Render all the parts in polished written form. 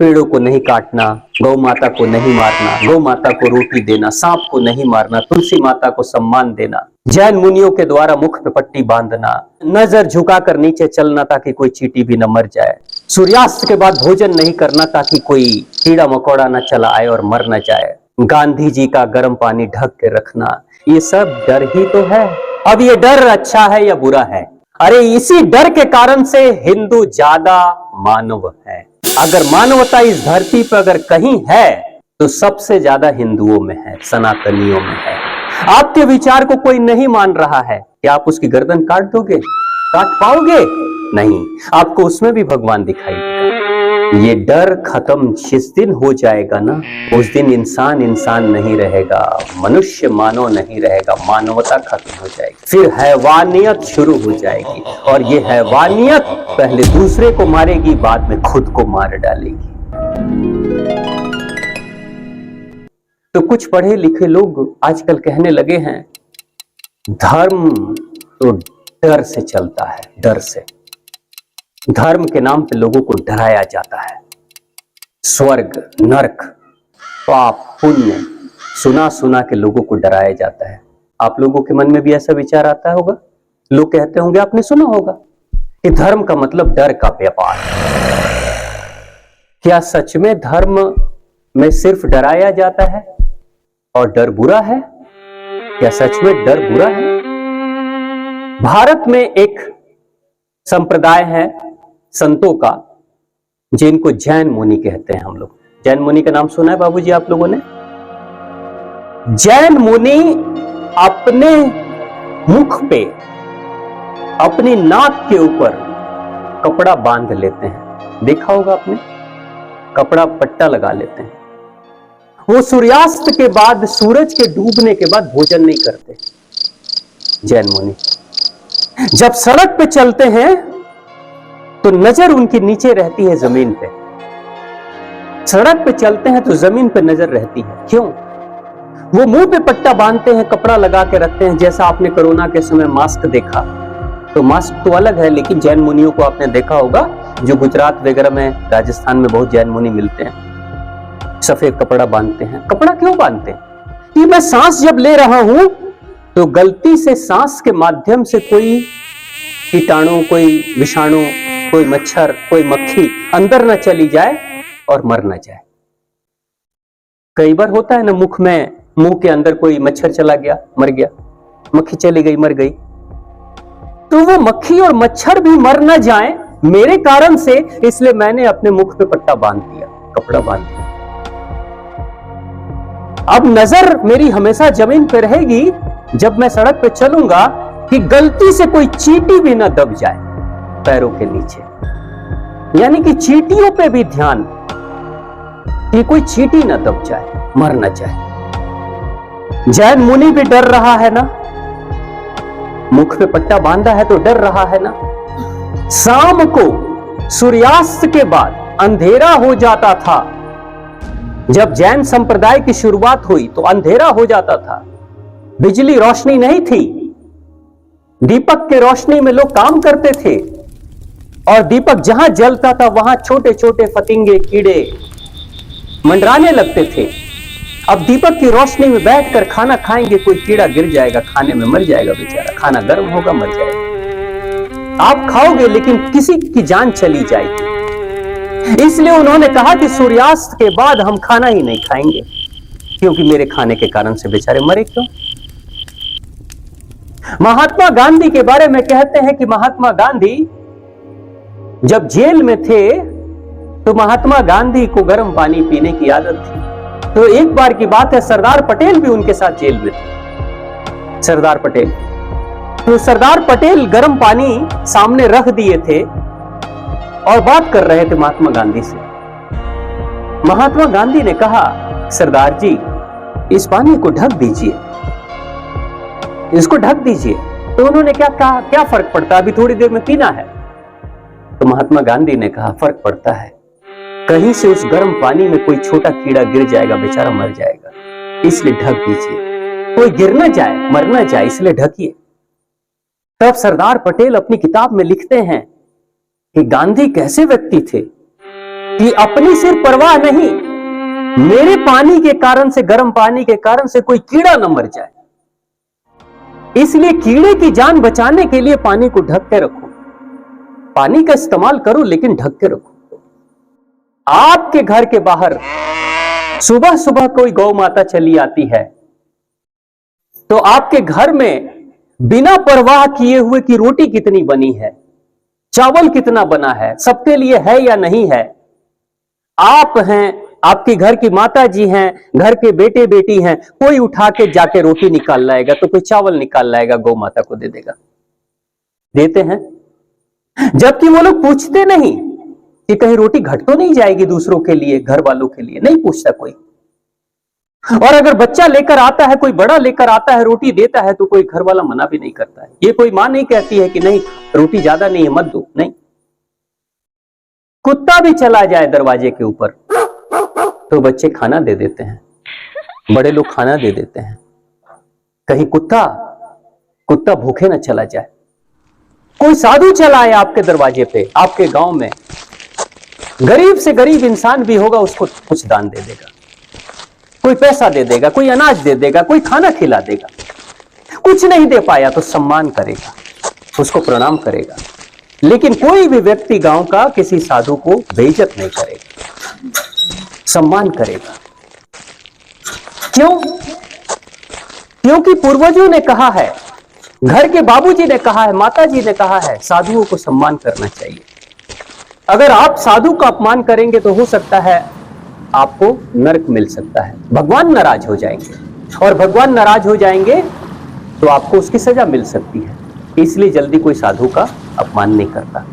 पेड़ों को नहीं काटना, गौ माता को नहीं मारना, गौ माता को रोटी देना, सांप को नहीं मारना, तुलसी माता को सम्मान देना, जैन मुनियों के द्वारा मुख पे पट्टी बांधना, नजर झुकाकर नीचे चलना ताकि कोई चींटी भी न मर जाए, सूर्यास्त के बाद भोजन नहीं करना ताकि कोई कीड़ा मकोड़ा न चला आए और मर न जाए, गांधी जी का गर्म पानी ढक के रखना, ये सब डर ही तो है। अब ये डर अच्छा है या बुरा है? अरे इसी डर के कारण से हिंदू ज्यादा मानव है। अगर मानवता इस धरती पर अगर कहीं है तो सबसे ज्यादा हिंदुओं में है, सनातनियों में है। आपके विचार को कोई नहीं मान रहा है, क्या आप उसकी गर्दन काट दोगे? काट पाओगे? नहीं, आपको उसमें भी भगवान दिखाई देगा। ये डर खत्म जिस दिन हो जाएगा ना, उस दिन इंसान इंसान नहीं रहेगा, मनुष्य मानव नहीं रहेगा, मानवता खत्म हो जाएगी, फिर हैवानियत शुरू हो जाएगी, और ये हैवानियत पहले दूसरे को मारेगी, बाद में खुद को मार डालेगी। तो कुछ पढ़े लिखे लोग आजकल कहने लगे हैं धर्म तो डर से चलता है, डर से। धर्म के नाम पे लोगों को डराया जाता है। स्वर्ग, नरक, पाप, पुण्य सुना सुना के लोगों को डराया जाता है। आप लोगों के मन में भी ऐसा विचार आता होगा? लोग कहते होंगे, आपने सुना होगा कि धर्म का मतलब डर का व्यापार। क्या सच में धर्म में सिर्फ डराया जाता है और डर बुरा है? क्या सच में डर बुरा है? भारत में एक संप्रदाय है संतों का, जिनको जैन मुनि कहते हैं हम लोग। जैन मुनि का नाम सुना है बाबूजी आप लोगों ने? जैन मुनि अपने मुख पे, अपनी नाक के ऊपर कपड़ा बांध लेते हैं, देखा होगा आपने, कपड़ा पट्टा लगा लेते हैं। वो सूर्यास्त के बाद, सूरज के डूबने के बाद भोजन नहीं करते जैन मुनि। जब सड़क पे चलते हैं तो नजर उनकी नीचे रहती है जमीन पे। सड़क पे चलते हैं तो जमीन पे नजर रहती है। क्यों? वो मुंह पे पट्टा बांधते हैं, कपड़ा लगा के रखते हैं। जैसा आपने कोरोना के समय मास्क देखा, तो मास्क तो अलग है, लेकिन जैन मुनियों को आपने देखा होगा, जो गुजरात वगैरह में, राजस्थान में बहुत जैन मुनि मिलते हैं, सफेद कपड़ा बांधते हैं। कपड़ा क्यों बांधते हैं? कि मैं सांस जब ले रहा हूं तो गलती से सांस के माध्यम से कोई कीटाणु, कोई विषाणु, कोई मच्छर, कोई मक्खी अंदर न चली जाए और मर न जाए। कई बार होता है ना, मुंह के अंदर कोई मच्छर चला गया, मर गया, मक्खी चली गई, मर गई। तो वो मक्खी और मच्छर भी मर न जाए मेरे कारण से, इसलिए मैंने अपने मुख पे पट्टा बांध दिया, कपड़ा बांध दिया। अब नजर मेरी हमेशा जमीन पे रहेगी जब मैं सड़क पे चलूंगा, कि गलती से कोई चींटी भी ना दब जाए पैरों के नीचे। यानी कि चींटियों पे भी ध्यान, कि कोई चींटी ना दब जाए, मर ना जाए। जैन मुनि भी डर रहा है ना, मुख पे पट्टा बांधा है तो डर रहा है ना। शाम को सूर्यास्त के बाद अंधेरा हो जाता था। जब जैन संप्रदाय की शुरुआत हुई तो अंधेरा हो जाता था, बिजली रोशनी नहीं थी, दीपक के रोशनी में लोग काम करते थे, और दीपक जहां जलता था वहां छोटे छोटे फतिंगे, कीड़े मंडराने लगते थे। अब दीपक की रोशनी में बैठकर खाना खाएंगे, कोई कीड़ा गिर जाएगा खाने में, मर जाएगा बेचारा, खाना गर्म होगा, मर जाएगा। आप खाओगे लेकिन किसी की जान चली जाएगी। इसलिए उन्होंने कहा कि सूर्यास्त के बाद हम खाना ही नहीं खाएंगे, क्योंकि मेरे खाने के कारण से बेचारे मरे क्यों। महात्मा गांधी के बारे में कहते हैं कि महात्मा गांधी जब जेल में थे तो महात्मा गांधी को गर्म पानी पीने की आदत थी। तो एक बार की बात है, सरदार पटेल भी उनके साथ जेल में थे। सरदार पटेल, तो सरदार पटेल गर्म पानी सामने रख दिए थे और बात कर रहे थे महात्मा गांधी से। महात्मा गांधी ने कहा, सरदार जी इस पानी को ढक दीजिए, इसको ढक दीजिए। तो उन्होंने क्या कहा, क्या फर्क पड़ता, अभी थोड़ी देर में पीना है। तो महात्मा गांधी ने कहा, फर्क पड़ता है, कहीं से उस गर्म पानी में कोई छोटा कीड़ा गिर जाएगा, बेचारा मर जाएगा, इसलिए ढक दीजिए। कोई गिर ना जाए, मर ना जाए, इसलिए ढकिए। तब सरदार पटेल अपनी किताब में लिखते हैं कि गांधी कैसे व्यक्ति थे कि अपनी सिर्फ परवाह नहीं, मेरे पानी के कारण से, गर्म पानी के कारण से कोई कीड़ा न मर जाए, इसलिए कीड़े की जान बचाने के लिए पानी को ढक के रखो। पानी का इस्तेमाल करो लेकिन ढक के रखो। आपके घर के बाहर सुबह सुबह कोई गौ माता चली आती है तो आपके घर में बिना परवाह किए हुए कि रोटी कितनी बनी है, चावल कितना बना है, सबके लिए है या नहीं है, आप हैं, आपके घर की माता जी हैं, घर के बेटे बेटी हैं, कोई उठा के जाके रोटी निकाल लाएगा तो कोई चावल निकाल लाएगा, गौ माता को दे देगा। देते हैं, जबकि वो लोग पूछते नहीं कि कहीं रोटी घट तो नहीं जाएगी दूसरों के लिए, घर वालों के लिए, नहीं पूछता कोई। और अगर बच्चा लेकर आता है, कोई बड़ा लेकर आता है, रोटी देता है तो कोई घर वाला मना भी नहीं करता है। ये कोई मां नहीं कहती है कि नहीं रोटी ज्यादा नहीं है मत दो, नहीं। कुत्ता भी चला जाए दरवाजे के ऊपर तो बच्चे खाना दे देते हैं, बड़े लोग खाना दे देते हैं, कहीं कुत्ता भूखे ना चला जाए। कोई साधु चला आए आपके दरवाजे पे, आपके गांव में, गरीब से गरीब इंसान भी होगा, उसको कुछ दान दे देगा, कोई पैसा दे देगा, कोई अनाज दे देगा, कोई खाना खिला देगा। कुछ नहीं दे पाया तो सम्मान करेगा, उसको प्रणाम करेगा। लेकिन कोई भी व्यक्ति गांव का किसी साधु को बेइज्जत नहीं करेगा, सम्मान करेगा। क्यों? क्योंकि पूर्वजों ने कहा है, घर के बाबूजी ने कहा है, माताजी ने कहा है, साधुओं को सम्मान करना चाहिए। अगर आप साधु का अपमान करेंगे तो हो सकता है आपको नरक मिल सकता है, भगवान नाराज हो जाएंगे, और भगवान नाराज हो जाएंगे तो आपको उसकी सजा मिल सकती है। इसलिए जल्दी कोई साधु का अपमान नहीं करता।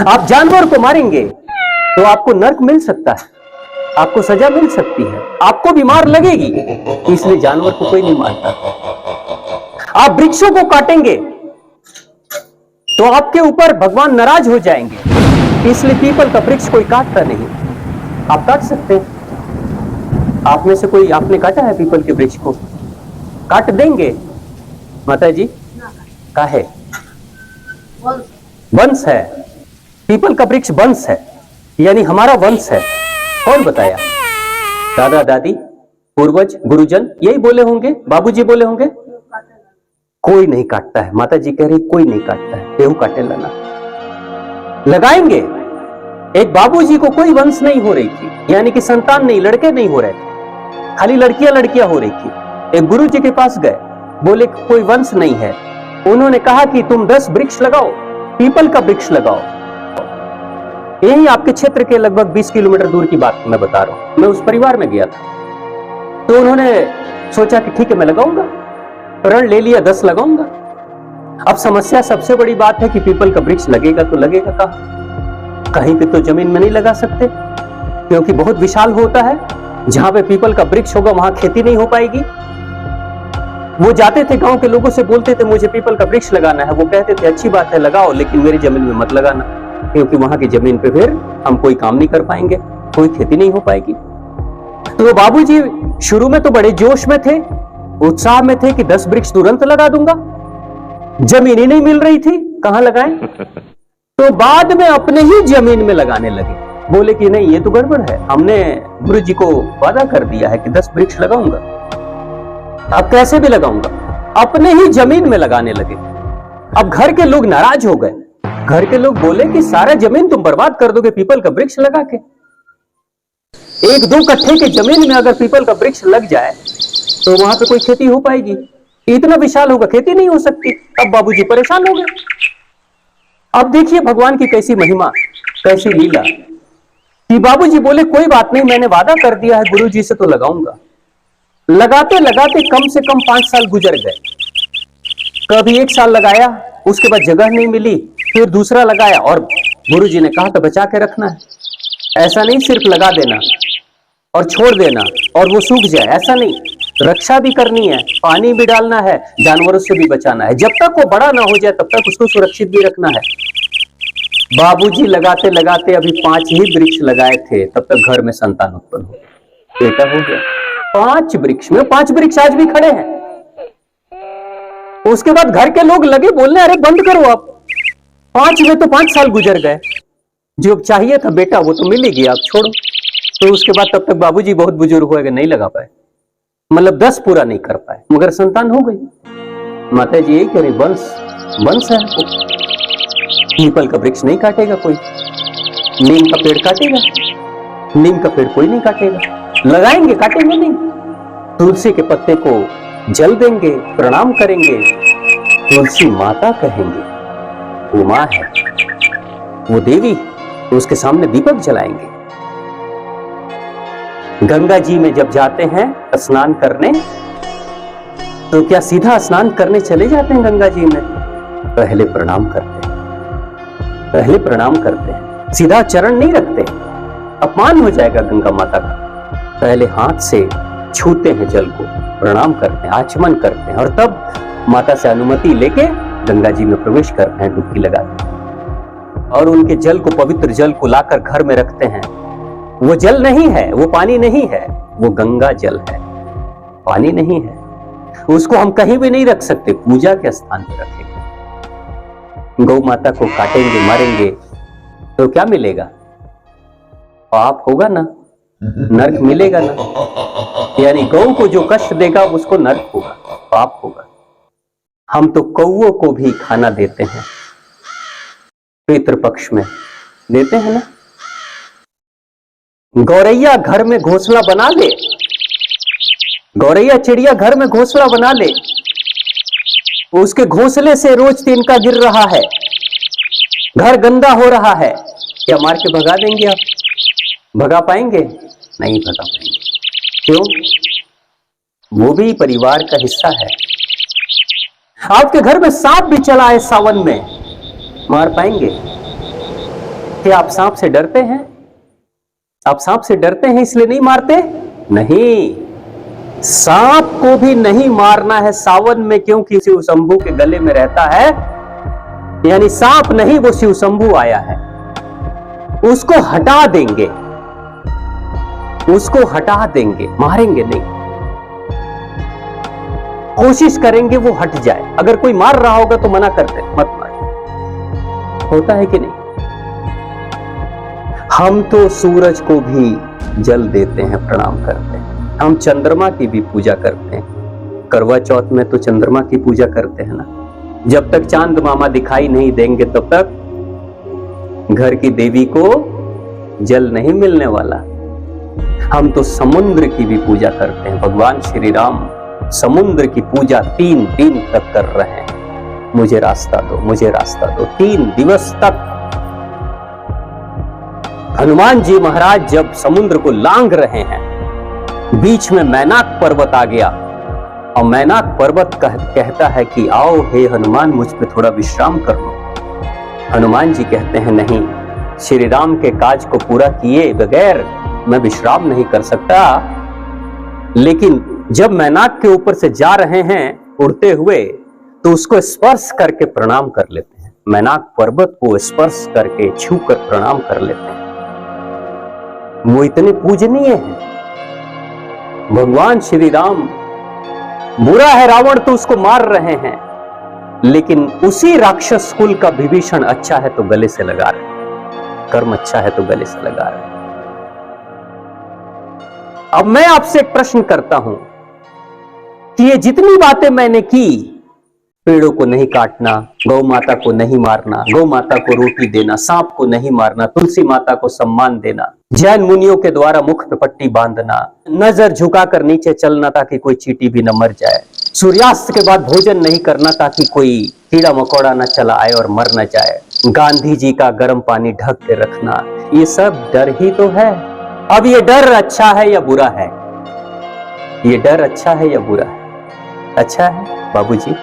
आप जानवर को मारेंगे तो आपको नरक मिल सकता है, आपको सजा मिल सकती है, आपको बीमार लगेगी, इसलिए जानवर को कोई नहीं मारता। आप वृक्षों को काटेंगे तो आपके ऊपर भगवान नाराज हो जाएंगे, इसलिए पीपल का वृक्ष कोई काटता नहीं। आप काट सकते हैं। आप में से कोई आपने काटा है पीपल के वृक्ष को? काट देंगे माता जी? काहे? वंश है, पीपल का वृक्ष वंश है, यानी हमारा वंश है। कौन बताया? दादा दादी, पूर्वज, गुरुजन यही बोले होंगे, बाबूजी बोले होंगे। कोई नहीं काटता है, माता जी कह रही कोई नहीं काटता है, केहू काटे लाना। लगाएंगे। एक बाबूजी को कोई वंश नहीं हो रही थी, यानी कि संतान नहीं, लड़के नहीं हो रहे थे, खाली लड़कियां हो रही थी। एक गुरु जी के पास गए, बोले कोई वंश नहीं है। उन्होंने कहा कि तुम 10 वृक्ष लगाओ, पीपल का वृक्ष लगाओ। यही आपके क्षेत्र के लगभग 20 किलोमीटर दूर की बात मैं बता रहा हूं। मैं उस परिवार में गया था, तो उन्होंने सोचा कि ठीक है मैं लगाऊंगा, प्रण ले लिया, 10 लगाऊंगा। अब समस्या सबसे बड़ी बात है कि पीपल का वृक्ष लगेगा तो लगेगा कहां? कहीं पे तो जमीन में नहीं लगा सकते, क्योंकि बहुत विशाल होता है। जहां पे पीपल का वृक्ष होगा वहां खेती नहीं हो पाएगी। वो जाते थे, गांव के लोगों से बोलते थे मुझे पीपल का वृक्ष लगाना है। वो कहते थे अच्छी बात है लगाओ, लेकिन मेरी जमीन में मत लगाना, क्योंकि वहां की जमीन पे फिर हम कोई काम नहीं कर पाएंगे, कोई खेती नहीं हो पाएगी। तो बाबूजी शुरू में तो बड़े जोश में थे, उत्साह में थे कि 10 वृक्ष तुरंत लगा दूंगा। जमीन ही नहीं मिल रही थी, कहां लगाएं? तो बाद में अपने ही जमीन में लगाने लगे। बोले कि नहीं ये तो गड़बड़ है, हमने गुरु जी को वादा कर दिया है कि 10 वृक्ष लगाऊंगा, अब कैसे भी लगाऊंगा। अपने ही जमीन में लगाने लगे। अब घर के लोग नाराज हो गए। घर के लोग बोले कि सारा जमीन तुम बर्बाद कर दोगे पीपल का वृक्ष लगा के। 1-2 कट्ठे के जमीन में अगर पीपल का वृक्ष लग जाए तो वहां पे कोई खेती हो पाएगी? इतना विशाल होगा, खेती नहीं हो सकती। अब बाबूजी परेशान हो गए। अब देखिए भगवान की कैसी महिमा, कैसी लीला कि बाबूजी बोले कोई बात नहीं, मैंने वादा कर दिया है गुरु जी से तो लगाऊंगा। लगाते लगाते कम से कम 5 साल गुजर गए। कभी 1 साल लगाया, उसके बाद जगह नहीं मिली, फिर दूसरा लगाया, और गुरु जी ने कहा तो बचा के रखना है। ऐसा नहीं सिर्फ लगा देना और छोड़ देना और वो सूख जाए, ऐसा नहीं, रक्षा भी करनी है, पानी भी डालना है, जानवरों से भी बचाना है। जब तक वो बड़ा ना हो जाए तब तक उसको सुरक्षित भी रखना है। बाबूजी लगाते लगाते अभी 5 ही वृक्ष लगाए थे, तब तक घर में संतान उत्पन्न हो, बेटा हो गया। 5 वृक्ष में, 5 वृक्ष आज भी खड़े हैं। उसके बाद घर के लोग लगे बोलने अरे बंद करो अब। 5 में तो 5 साल गुजर गए। जो चाहिए था बेटा वो तो मिल ही गया, अब छोड़ो। तो उसके बाद तब तक बाबूजी बहुत बुजुर्ग हो गए, नहीं लगा पाए, मतलब 10 पूरा नहीं कर पाए, मगर संतान हो गई। माता जी यही कह रही, वंश है, पीपल का वृक्ष नहीं काटेगा कोई, नीम का पेड़ काटेगा, नीम का पेड़ कोई नहीं काटेगा, लगाएंगे काटेंगे नहीं। तुलसी के पत्ते को जल देंगे, प्रणाम करेंगे, तुलसी माता कहेंगे, वो माँ है, वो देवी, तो उसके सामने दीपक जलाएंगे। गंगा जी में जब जाते हैं स्नान करने, तो क्या सीधा स्नान करने चले जाते हैं गंगा जी में? पहले प्रणाम करते हैं, पहले प्रणाम करते हैं, सीधा चरण नहीं रखते, अपमान हो जाएगा गंगा माता का। पहले हाथ से छूते हैं जल को, प्रणाम करते हैं, आचमन करते हैं, और तब माता से अनुमति लेके गंगा जी में प्रवेश करते हैं, डुबकी लगाते हैं, और उनके जल को, पवित्र जल को लाकर घर में रखते हैं। वो जल नहीं है, वो पानी नहीं है, वो गंगा जल है, पानी नहीं है। उसको हम कहीं भी नहीं रख सकते, पूजा के स्थान पर रखेंगे। गौ माता को काटेंगे, मारेंगे तो क्या मिलेगा? पाप होगा ना, नरक मिलेगा ना। यानी गौ को जो कष्ट देगा उसको नरक होगा, पाप होगा। हम तो कौओं को भी खाना देते हैं, पितृपक्ष में देते हैं ना। गौरैया घर में घोंसला बना ले, गौरैया चिड़िया घर में घोंसला बना ले, उसके घोंसले से रोज तिनका गिर रहा है, घर गंदा हो रहा है, क्या मार के भगा देंगे आप? भगा पाएंगे? नहीं भगा पाएंगे। क्यों? वो भी परिवार का हिस्सा है। आपके घर में सांप भी चला है सावन में, मार पाएंगे? क्या आप सांप से डरते हैं? आप सांप से डरते हैं इसलिए नहीं मारते? नहीं, सांप को भी नहीं मारना है सावन में, क्योंकि शिव शंभू के गले में रहता है। यानी सांप नहीं, वो शिव शंभू आया है, उसको हटा देंगे, उसको हटा देंगे, मारेंगे नहीं, कोशिश करेंगे वो हट जाए। अगर कोई मार रहा होगा तो मना करते, मत मार। होता है कि नहीं? हम तो सूरज को भी जल देते हैं, प्रणाम करते हैं, हम चंद्रमा की भी पूजा करते हैं। करवा चौथ में तो चंद्रमा की पूजा करते हैं ना। जब तक चांद मामा दिखाई नहीं देंगे तब तक घर की देवी को जल नहीं मिलने वाला। हम तो समुद्र की भी पूजा करते हैं। भगवान श्री राम समुद्र की पूजा 3 दिन तक कर रहे हैं, मुझे रास्ता दो, मुझे रास्ता दो, 3 दिवस तक। हनुमान जी महाराज जब समुद्र को लांघ रहे हैं, बीच में मैनाक पर्वत आ गया, और मैनाक पर्वत कहता है कि आओ हे हनुमान, मुझ पे थोड़ा विश्राम कर लो। हनुमान जी कहते हैं नहीं, श्री राम के काज को पूरा किए बगैर मैं विश्राम नहीं कर सकता। लेकिन जब मैनाक के ऊपर से जा रहे हैं उड़ते हुए, तो उसको स्पर्श करके प्रणाम कर लेते हैं। मैनाक पर्वत को स्पर्श करके, छू कर प्रणाम कर लेते हैं। वो इतने पूजनीय हैं। भगवान श्री राम, बुरा है रावण तो उसको मार रहे हैं, लेकिन उसी राक्षस कुल का विभीषण अच्छा है तो गले से लगा रहे हैं, कर्म अच्छा है तो गले से लगा रहे हैं। अब मैं आपसे एक प्रश्न करता हूं कि ये जितनी बातें मैंने की, पेड़ों को नहीं काटना, गौ माता को नहीं मारना, गौ माता को रोटी देना, सांप को नहीं मारना, तुलसी माता को सम्मान देना, जैन मुनियों के द्वारा मुख पे पट्टी बांधना, नजर झुकाकर नीचे चलना ताकि कोई चींटी भी न मर जाए, सूर्यास्त के बाद भोजन नहीं करना ताकि कोई कीड़ा मकोड़ा न चला आए और मर न जाए, गांधी जी का गर्म पानी ढक के रखना, ये सब डर ही तो है। अब ये डर अच्छा है या बुरा है? ये डर अच्छा है या बुरा है? अच्छा है बाबूजी।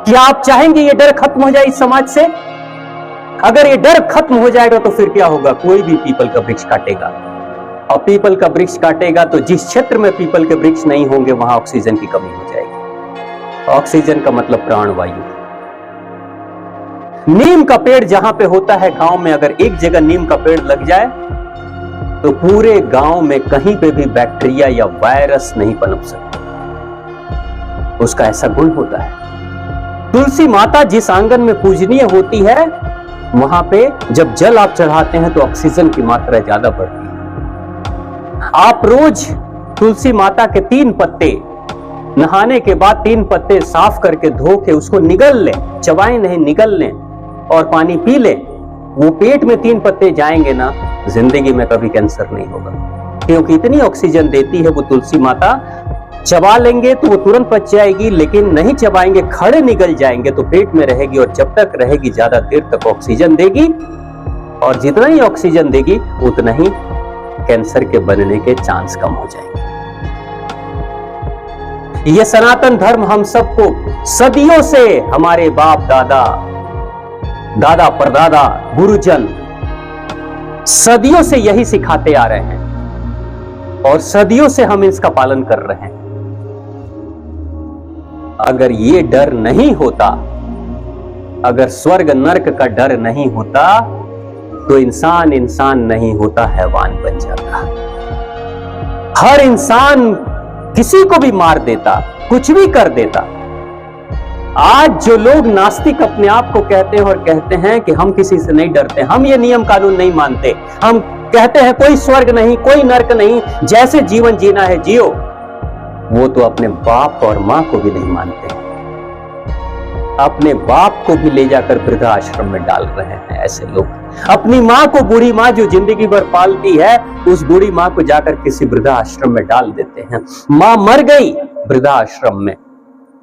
क्या आप चाहेंगे ये डर खत्म हो जाए इस समाज से? अगर ये डर खत्म हो जाएगा तो फिर क्या होगा? कोई भी पीपल का वृक्ष काटेगा, और पीपल का वृक्ष काटेगा तो जिस क्षेत्र में पीपल के वृक्ष नहीं होंगे वहां ऑक्सीजन की कमी हो जाएगी। ऑक्सीजन का मतलब प्राणवायु। नीम का पेड़ जहां पे होता है गांव में, अगर एक जगह नीम का पेड़ लग जाए तो पूरे गांव में कहीं पे भी बैक्टीरिया या वायरस नहीं पनप सकते, उसका ऐसा गुण होता है। तुलसी माता जिस आंगन में पूजनीय होती है, वहां पे जब जल आप चढ़ाते हैं तो ऑक्सीजन की मात्रा ज्यादा बढ़ती है। आप रोज तुलसी माता के 3 पत्ते नहाने के बाद 3 पत्ते साफ करके धो के उसको निगल लें, चबाएं नहीं, निगल लें और पानी पी लें। वो पेट में 3 पत्ते जाएंगे ना, जिंदगी में कभी कैंसर नहीं होगा, क्योंकि इतनी ऑक्सीजन देती है वो तुलसी माता। चबा लेंगे तो वो तुरंत पच जाएगी, लेकिन नहीं चबाएंगे, खड़े निगल जाएंगे तो पेट में रहेगी और जब तक रहेगी ज्यादा देर तक ऑक्सीजन देगी, और जितना ही ऑक्सीजन देगी उतना ही कैंसर के बनने के चांस कम हो जाएंगे। ये सनातन धर्म हम सबको सदियों से हमारे बाप दादा, दादा परदादा, गुरुजन सदियों से यही सिखाते आ रहे हैं और सदियों से हम इसका पालन कर रहे हैं। अगर ये डर नहीं होता, अगर स्वर्ग नरक का डर नहीं होता तो इंसान इंसान नहीं होता, हैवान बन जाता। हर इंसान किसी को भी मार देता, कुछ भी कर देता। आज जो लोग नास्तिक अपने आप को कहते हैं और कहते हैं कि हम किसी से नहीं डरते, हम ये नियम कानून नहीं मानते, हम कहते हैं कोई स्वर्ग नहीं, कोई नरक नहीं, जैसे जीवन जीना है जियो, वो तो अपने बाप और मां को भी नहीं मानते। अपने बाप को भी ले जाकर वृद्धाश्रम में डाल रहे हैं ऐसे लोग। अपनी मां को, बूढ़ी मां जो जिंदगी भर पालती है, उस बूढ़ी मां को जाकर किसी वृद्धाश्रम में डाल देते हैं। मां मर गई वृद्धाश्रम में,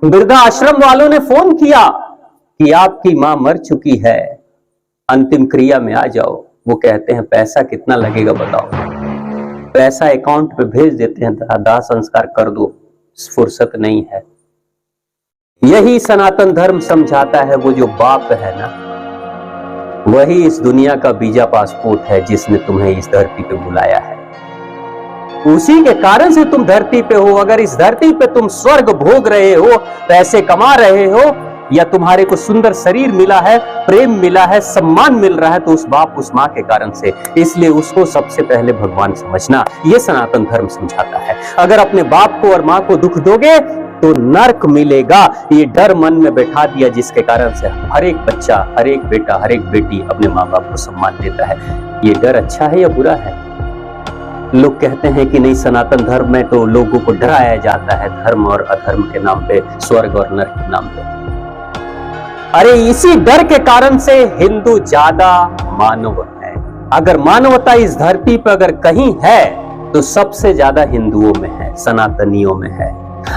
वृद्धाश्रम वालों ने फोन किया कि आपकी मां मर चुकी है, अंतिम क्रिया में आ जाओ। वो कहते हैं पैसा कितना लगेगा बताओ, पैसा अकाउंट पे भेज देते हैं, दाह संस्कार कर दो, फुर्सत नहीं है। यही सनातन धर्म समझाता है। वो जो बाप है ना, वही इस दुनिया का वीजा पासपोर्ट है जिसने तुम्हें इस धरती पे बुलाया है। उसी के कारण से तुम धरती पे हो। अगर इस धरती पे तुम स्वर्ग भोग रहे हो, पैसे कमा रहे हो, या तुम्हारे को सुंदर शरीर मिला है, प्रेम मिला है, सम्मान मिल रहा है, तो उस बाप उस मां के कारण से। इसलिए उसको सबसे पहले भगवान समझना, ये सनातन धर्म समझाता है। अगर अपने बाप को और मां को दुख दोगे तो नरक मिलेगा। ये डर मन में बैठा दिया, जिसके कारण से हर एक बच्चा, हर एक बेटा, हर एक बेटी अपने माँ बाप को सम्मान देता है। ये डर अच्छा है या बुरा है? लोग कहते हैं कि नहीं, सनातन धर्म में तो लोगों को डराया जाता है धर्म और अधर्म के नाम पे, स्वर्ग और नरक के नाम पे। अरे इसी डर के कारण से हिंदू ज्यादा मानव है। अगर मानवता इस धरती पर अगर कहीं है तो सबसे ज्यादा हिंदुओं में है, सनातनियों में है।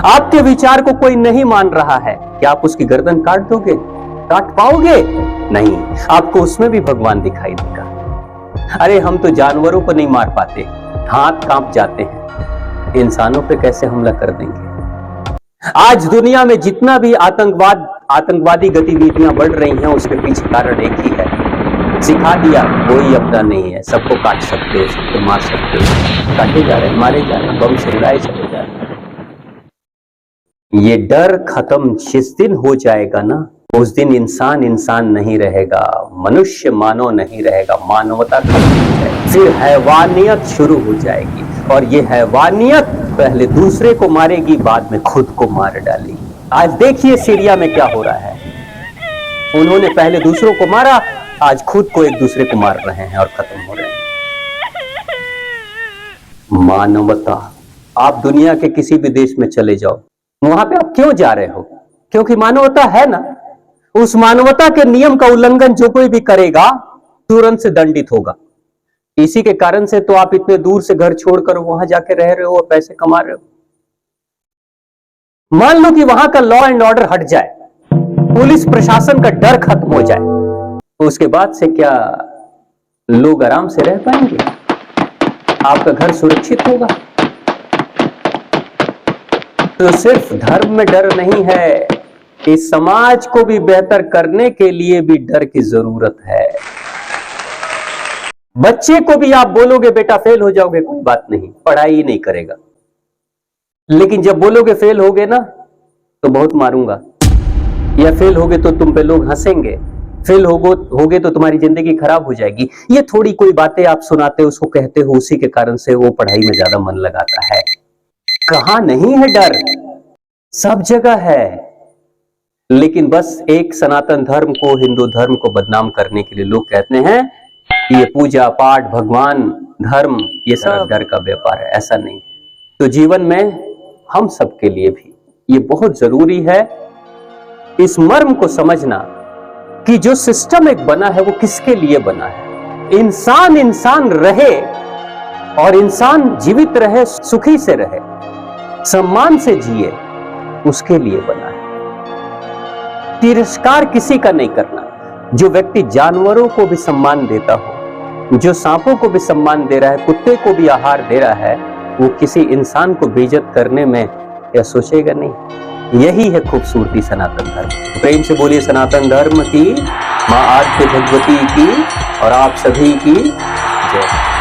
आपके विचार को कोई नहीं मान रहा है, क्या आप उसकी गर्दन काट दोगे? काट पाओगे? नहीं, आपको उसमें भी भगवान दिखाई देगा। अरे हम तो जानवरों को नहीं मार पाते, हाथ कांप जाते हैं, इंसानों पे कैसे हमला कर देंगे? आज दुनिया में जितना भी आतंकवादी गतिविधियां बढ़ रही हैं, उसके पीछे कारण एक ही है, सिखा दिया कोई अपना नहीं है, सबको काट सकते हो, सबको मार सकते हो। काटे जा रहे हैं, मारे जा रहे हैं, बम से उड़ाए चले जा रहे हैं। ये डर खत्म जिस दिन हो जाएगा ना, उस दिन इंसान इंसान नहीं रहेगा, मनुष्य मानव नहीं रहेगा, मानवता खत्म हो जाएगी, फिर हैवानियत शुरू हो जाएगी। और ये हैवानियत पहले दूसरे को मारेगी, बाद में खुद को मार डालेगी। आज देखिए सीरिया में क्या हो रहा है, उन्होंने पहले दूसरों को मारा, आज खुद को एक दूसरे को मार रहे हैं और खत्म हो रहे हैं। मानवता, आप दुनिया के किसी भी देश में चले जाओ, वहां पे आप क्यों जा रहे हो? क्योंकि मानवता है ना। उस मानवता के नियम का उल्लंघन जो कोई भी करेगा तुरंत से दंडित होगा। इसी के कारण से तो आप इतने दूर से घर छोड़कर वहां जाके रह रहे हो और पैसे कमा रहे हो। मान लो कि वहां का लॉ एंड ऑर्डर हट जाए, पुलिस प्रशासन का डर खत्म हो जाए, तो उसके बाद से क्या लोग आराम से रह पाएंगे? आपका घर सुरक्षित होगा? तो सिर्फ धर्म में डर नहीं है, इस समाज को भी बेहतर करने के लिए भी डर की जरूरत है। बच्चे को भी आप बोलोगे बेटा फेल हो जाओगे, कोई बात नहीं, पढ़ाई ही नहीं करेगा। लेकिन जब बोलोगे फेल होगे ना तो बहुत मारूंगा, या फेल होगे तो तुम पे लोग हंसेंगे, फेल होगे तो तुम्हारी जिंदगी खराब हो जाएगी, ये थोड़ी कोई बातें आप सुनाते हो, उसको कहते हो, उसी के कारण से वो पढ़ाई में ज्यादा मन लगाता है। कहां नहीं है डर? सब जगह है। लेकिन बस एक सनातन धर्म को, हिंदू धर्म को बदनाम करने के लिए लोग कहते हैं कि ये पूजा पाठ, भगवान, धर्म, ये सब घर का व्यापार है। ऐसा नहीं। तो जीवन में हम सबके लिए भी ये बहुत जरूरी है इस मर्म को समझना कि जो सिस्टम एक बना है वो किसके लिए बना है। इंसान इंसान रहे और इंसान जीवित रहे, सुखी से रहे, सम्मान से जिए, उसके लिए बना है। तिरस्कार किसी का नहीं करना। जो व्यक्ति जानवरों को भी सम्मान देता हो, जो सांपों को भी सम्मान दे रहा है, कुत्ते को भी आहार दे रहा है, वो किसी इंसान को बेइज्जत करने में या सोचेगा नहीं। यही है खूबसूरती सनातन धर्म। प्रेम से बोलिए सनातन धर्म की, मां आद्य भगवती की और आप सभी की जय।